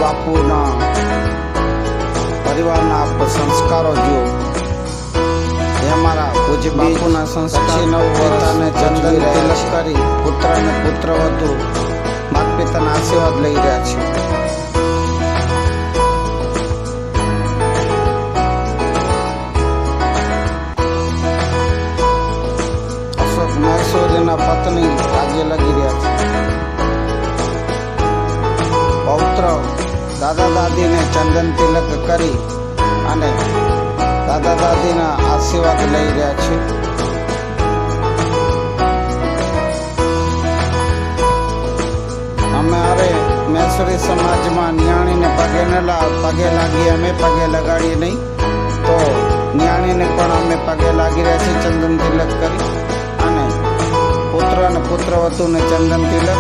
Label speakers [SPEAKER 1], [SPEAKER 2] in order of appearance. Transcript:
[SPEAKER 1] બાપુના પરિવારના સંસ્કારો જુઓ. એ અમારા પૂજ્ય બાપુના સંસ્કાર 9 વર્ષને ચંદન તિલક કરી પુત્ર અને પુત્રવધુ માતા પિતાના આશીર્વાદ લઈ રહ્યા છે. અશોક મહેશ્વરીના પત્ની આજે લગી રહ્યા છે. પૌત્ર દાદા દાદીને ચંદન તિલક કરી અને દાદા દાદીના આશીર્વાદ લઈ રહ્યા છે. અમે અરે મહેશ્વરી સમાજમાં નિયાણીને પગે લાગીએ, અમે પગે લગાડીએ નહીં તો નિયાણીને પણ અમે પગે લાગી રહ્યા છીએ ચંદન તિલક કરી અને પુત્ર અને પુત્રવધુને ચંદન તિલક